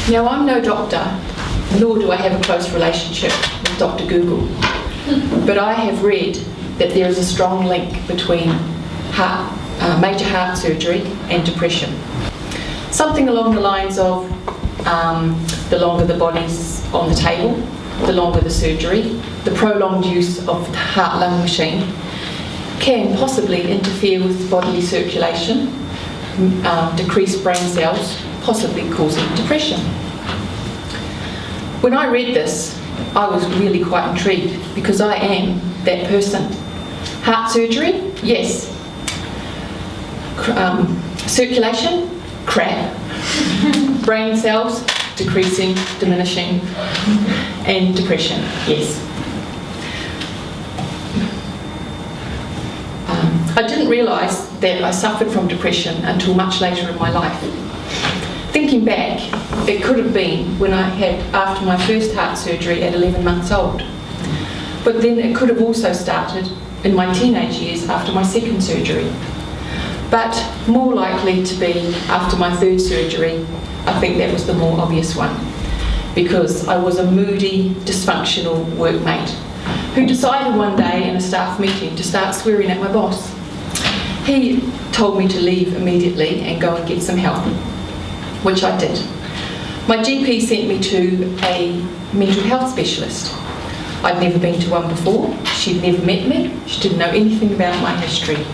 Now, I'm no doctor, nor do I have a close relationship with Dr. Google, but I have read that there is a strong link between major heart surgery and depression. Something along the lines of the longer the body's on the table, the longer the surgery, the prolonged use of the heart-lung machine can possibly interfere with bodily circulation, decrease brain cells, possibly causing depression. When I read this, I was really quite intrigued because I am that person. Heart surgery? Yes. Circulation? Crap. Brain cells? Decreasing, diminishing. And depression? Yes. I didn't realise that I suffered from depression until much later in my life. Thinking back, it could have been when I had after my first heart surgery at 11 months old. But then it could have also started in my teenage years after my second surgery. But more likely to be after my third surgery. I think that was the more obvious one, because I was a moody, dysfunctional workmate who decided one day in a staff meeting to start swearing at my boss. He told me to leave immediately and go and get some help, which I did. My GP sent me to a mental health specialist. I'd never been to one before. She'd never met me. She didn't know anything about my history.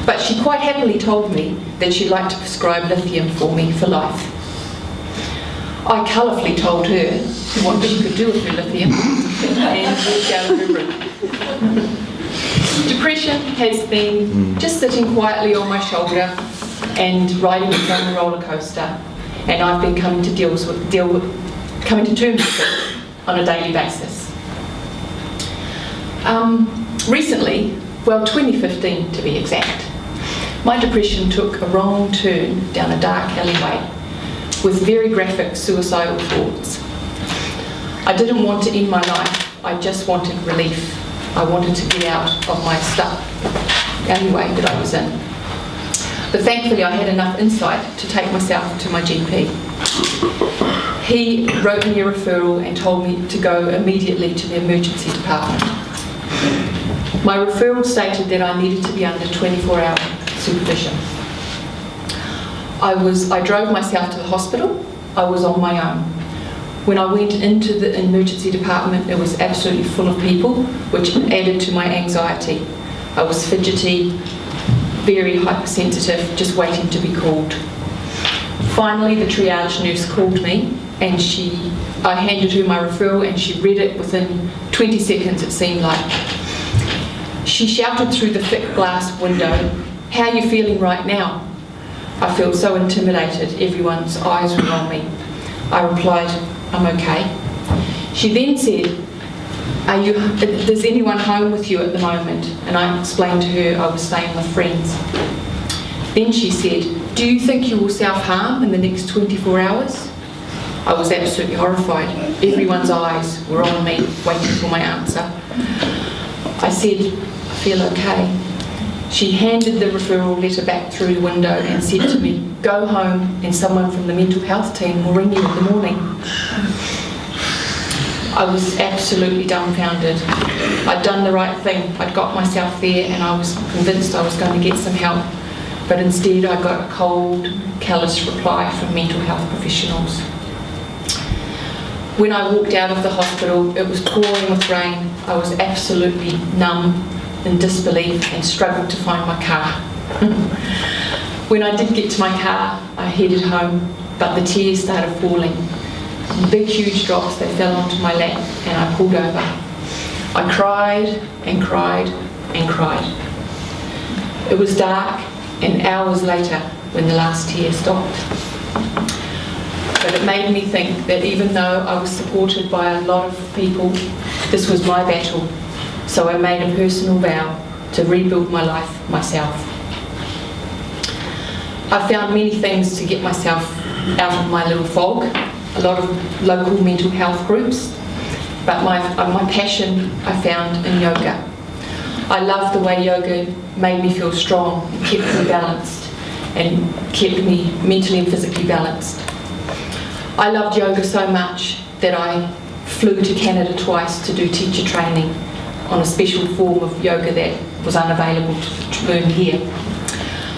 But she quite happily told me that she'd like to prescribe lithium for me for life. I colourfully told her what she could do with her lithium and walked out of her room. Depression has been just sitting quietly on my shoulder and riding its own roller coaster, and I've been coming to terms with it on a daily basis. Recently, 2015 to be exact, my depression took a wrong turn down a dark alleyway with very graphic suicidal thoughts. I didn't want to end my life, I just wanted relief. I wanted to get out of my stuck alleyway that I was in. But thankfully I had enough insight to take myself to my GP. He wrote me a referral and told me to go immediately to the emergency department. My referral stated that I needed to be under 24-hour supervision. I drove myself to the hospital. I was on my own. When I went into the emergency department, it was absolutely full of people, which added to my anxiety. I was fidgety, very hypersensitive, just waiting to be called. Finally, the triage nurse called me, and I handed her my referral, and she read it within 20 seconds, it seemed like. She shouted through the thick glass window, "How are you feeling right now?" I felt so intimidated, everyone's eyes were on me. I replied, "I'm okay." She then said, "Is anyone home with you at the moment?" And I explained to her I was staying with friends. Then she said, "Do you think you will self-harm in the next 24 hours? I was absolutely horrified. Everyone's eyes were on me, waiting for my answer. I said, "I feel okay." She handed the referral letter back through the window and said to me, "Go home and someone from the mental health team will ring you in the morning." I was absolutely dumbfounded. I'd done the right thing. I'd got myself there and I was convinced I was going to get some help. But instead I got a cold, callous reply from mental health professionals. When I walked out of the hospital, it was pouring with rain. I was absolutely numb, in disbelief, and struggled to find my car. When I did get to my car, I headed home, but the tears started falling. Big, huge drops, they fell onto my lap, and I pulled over. I cried and cried and cried. It was dark, and hours later, when the last tear stopped. But it made me think that even though I was supported by a lot of people, this was my battle. So I made a personal vow to rebuild my life myself. I found many things to get myself out of my little fog, a lot of local mental health groups, but my passion I found in yoga. I loved the way yoga made me feel strong, kept me balanced, and kept me mentally and physically balanced. I loved yoga so much that I flew to Canada twice to do teacher training on a special form of yoga that was unavailable to learn here.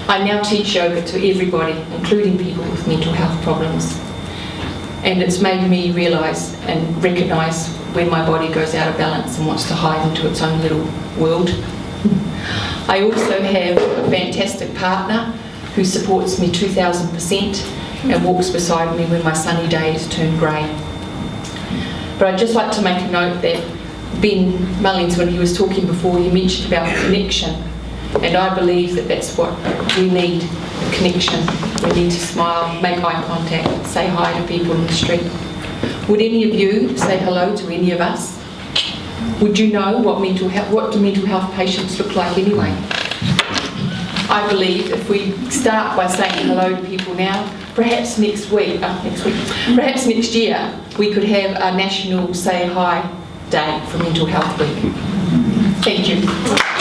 I now teach yoga to everybody, including people with mental health problems. And it's made me realise and recognise when my body goes out of balance and wants to hide into its own little world. I also have a fantastic partner who supports me 2000% and walks beside me when my sunny days turn grey. But I'd just like to make a note that Ben Mullins, when he was talking before, he mentioned about connection, and I believe that that's what we need, connection. We need to smile, make eye contact, say hi to people in the street. Would any of you say hello to any of us? Would you know what do mental health patients look like anyway? I believe if we start by saying hello to people now, perhaps next year, we could have a National Say Hi Day for Mental Health Week. Thank you.